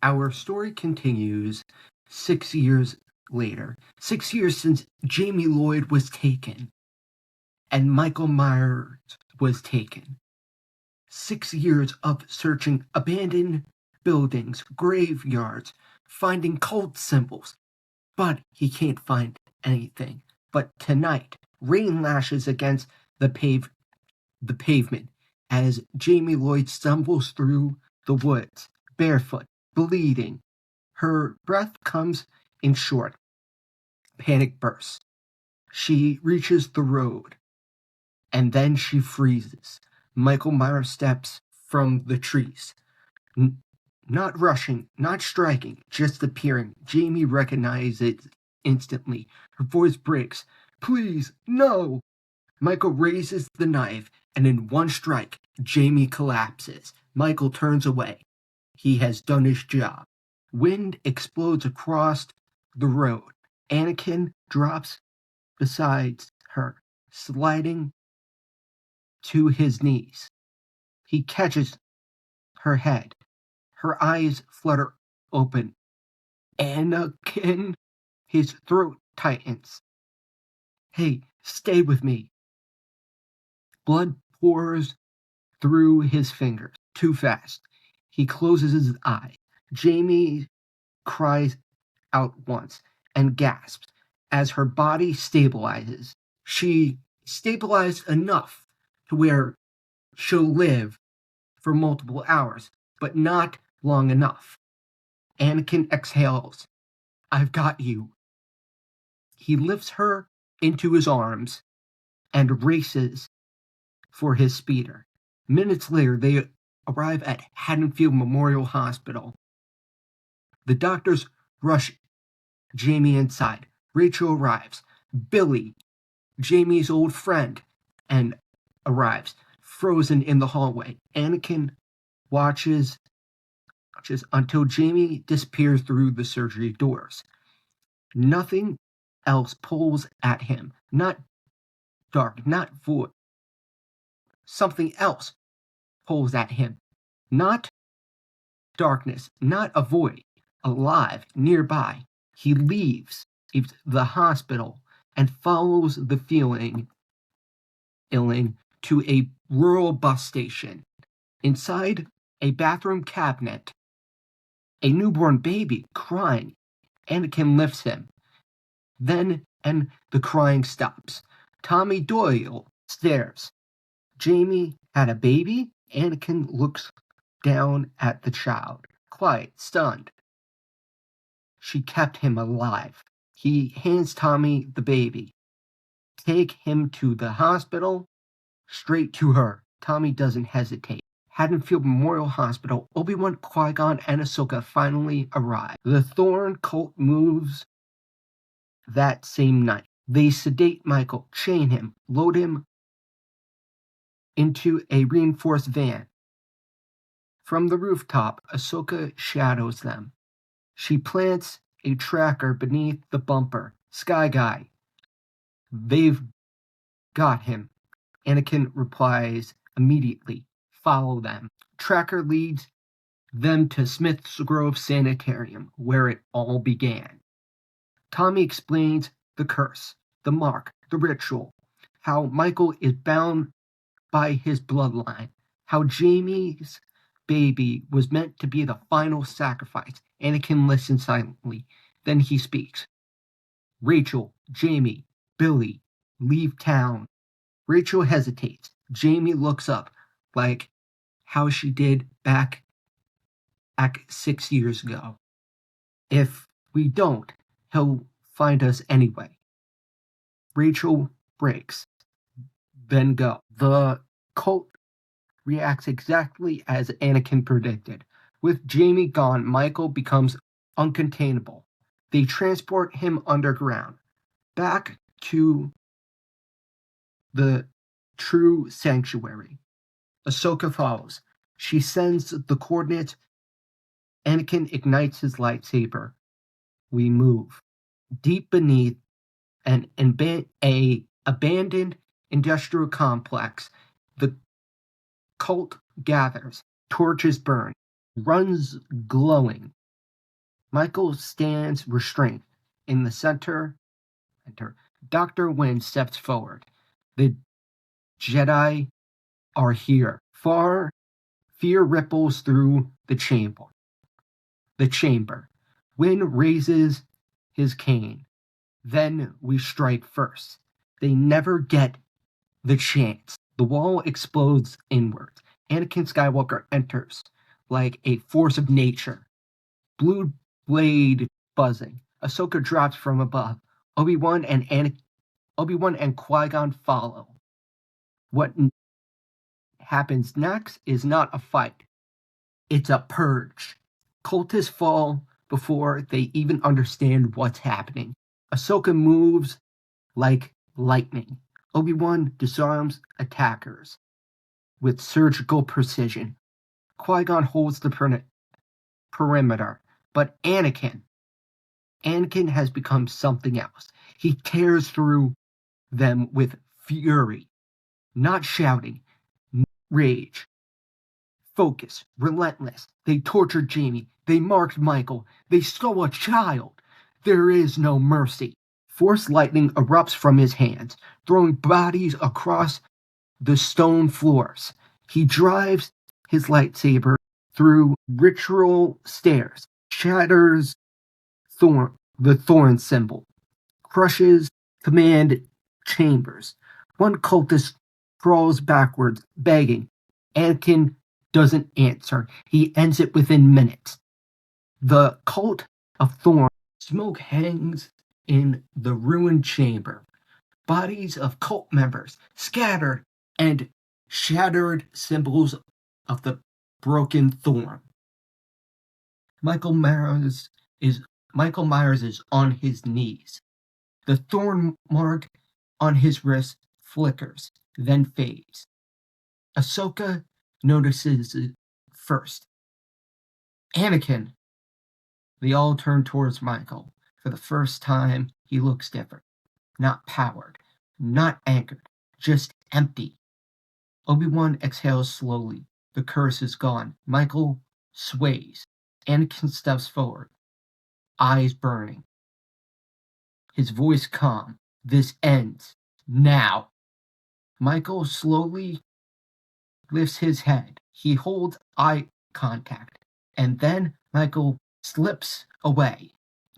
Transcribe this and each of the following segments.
Our story continues 6 years later. 6 years since Jamie Lloyd was taken and Michael Myers was taken. 6 years of searching abandoned buildings, graveyards, finding cult symbols, but he can't find anything. But tonight, rain lashes against the pavement as Jamie Lloyd stumbles through the woods, barefoot, bleeding. Her breath comes in short. Panic bursts. She reaches the road, and then she freezes. Michael Myers steps from the trees. Not rushing, not striking, just appearing. Jamie recognizes instantly. Her voice breaks. "Please, no!" Michael raises the knife, and in one strike, Jamie collapses. Michael turns away. He has done his job. Wind explodes across the road. Anakin drops beside her, sliding to his knees. He catches her head. Her eyes flutter open. "Anakin!" His throat tightens. "Hey, stay with me." Blood pours through his fingers. Too fast. He closes his eyes. Jamie cries out once and gasps as her body stabilizes. She stabilized enough to where she'll live for multiple hours, but not long enough. Anakin exhales. "I've got you." He lifts her into his arms and races for his speeder. Minutes later, they arrive at Haddonfield Memorial Hospital. The doctors rush Jamie inside. Rachel arrives. Billy, Jamie's old friend, and arrives, frozen in the hallway. Anakin watches until Jamie disappears through the surgery doors. Nothing else pulls at him. Not dark, not void. Something else pulls at him. Not darkness, not a void. Alive, nearby. He leaves the hospital and follows the feeling to a rural bus station. Inside a bathroom cabinet, a newborn baby crying. Anakin lifts him. Then the crying stops. Tommy Doyle stares. Jamie had a baby? Anakin looks down at the child, quiet, stunned. She kept him alive. He hands Tommy the baby. "Take him to the hospital." Straight to her. Tommy doesn't hesitate. Haddonfield Memorial Hospital. Obi-Wan, Qui-Gon, and Ahsoka finally arrive. The Thorn cult moves that same night. They sedate Michael, chain him, load him into a reinforced van. From the rooftop, Ahsoka shadows them. She plants a tracker beneath the bumper. "Sky Guy." "They've got him." Anakin replies immediately. "Follow them." Tracker leads them to Smith's Grove Sanitarium, where it all began. Tommy explains the curse, the mark, the ritual, how Michael is bound by his bloodline, how Jamie's baby was meant to be the final sacrifice. Anakin listens silently. Then he speaks. "Rachel, Jamie, Billy, leave town." Rachel hesitates. Jamie looks up, like how she did back 6 years ago. "If we don't, he'll find us anyway." Rachel breaks. "Then go." The cult reacts exactly as Anakin predicted. With Jamie gone, Michael becomes uncontainable. They transport him underground, back to the true sanctuary. Ahsoka follows. She sends the coordinates. Anakin ignites his lightsaber. We move. Deep beneath an abandoned industrial complex, the cult gathers. Torches burn. Runs glowing. Michael stands restrained. In the center, Dr. Wynn steps forward. The Jedi are here. Fear ripples through the chamber. Wynn raises his cane. Then we strike first. They never get the chance. The wall explodes inwards. Anakin Skywalker enters like a force of nature. Blue blade buzzing. Ahsoka drops from above. Obi-Wan and Qui-Gon follow. What happens next is not a fight. It's a purge. Cultists fall before they even understand what's happening. Ahsoka moves like lightning. Obi-Wan disarms attackers with surgical precision. Qui-Gon holds the perimeter, but Anakin has become something else. He tears through them with fury, not shouting, rage, focus, relentless. They tortured Jamie. They marked Michael. They stole a child. There is no mercy. Force lightning erupts from his hands, throwing bodies across the stone floors. He drives his lightsaber through ritual stairs, shatters the thorn symbol, crushes command chambers. One cultist crawls backwards, begging. Anakin doesn't answer. He ends it within minutes. The Cult of Thorn. Smoke hangs in the ruined chamber. Bodies of cult members scattered and shattered symbols of the broken thorn. Michael Myers is on his knees. The thorn mark on his wrist flickers, then fades. Ahsoka notices it first. Anakin. They all turn towards Michael. For the first time, he looks different. Not powered, not anchored, just empty. Obi-Wan exhales slowly. The curse is gone. Michael sways. Anakin steps forward, eyes burning. His voice calm. This ends. Now. Michael slowly lifts his head. He holds eye contact. And then Michael slips away.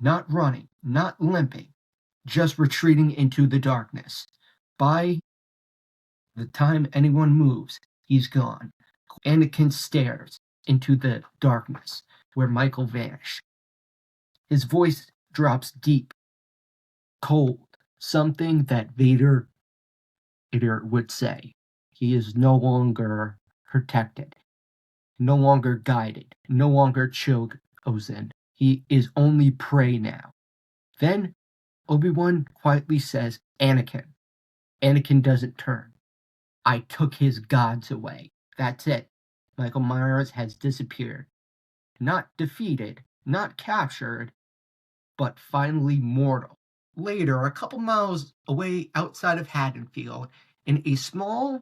Not running, not limping, just retreating into the darkness. By the time anyone moves, he's gone. Anakin stares into the darkness where Michael vanished. His voice drops deep, cold, something that Vader would say. He is no longer protected, no longer guided, no longer chosen. He is only prey now. Then Obi-Wan quietly says, Anakin. Anakin doesn't turn. I took his gods away. That's it. Michael Myers has disappeared. Not defeated, not captured, but finally mortal. Later, a couple miles away outside of Haddonfield, in a small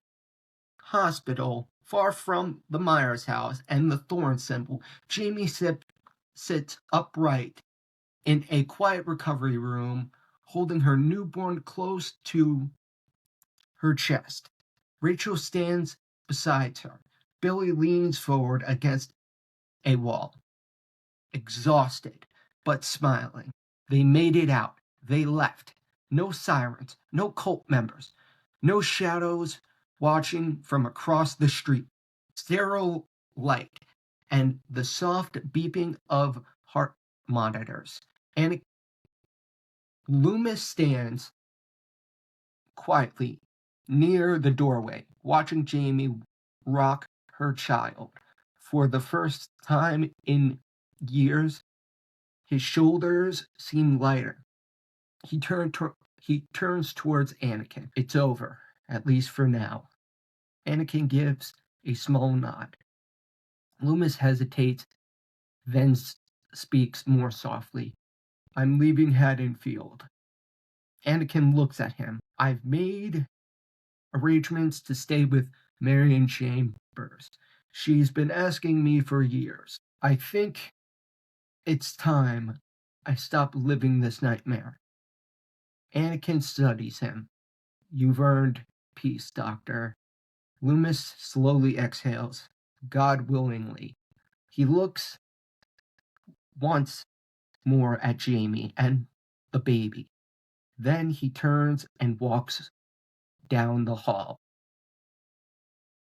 hospital far from the Myers house and the Thorn symbol, Jamie sits upright in a quiet recovery room, holding her newborn close to her chest. Rachel stands beside her. Billy leans forward against a wall, exhausted, but smiling. They made it out. They left. No sirens, no cult members, no shadows watching from across the street. Sterile light and the soft beeping of heart monitors. And Loomis stands quietly near the doorway, watching Jamie rock her child. For the first time in years, his shoulders seem lighter. He turns towards Anakin. It's over, at least for now. Anakin gives a small nod. Loomis hesitates, then speaks more softly. I'm leaving Haddonfield. Anakin looks at him. I've made arrangements to stay with Marion Chambers. She's been asking me for years. I think It's time I stop living this nightmare. Anakin studies him. You've earned peace, Doctor. Loomis slowly exhales, God willingly. He looks once more at Jamie and the baby. Then he turns and walks down the hall.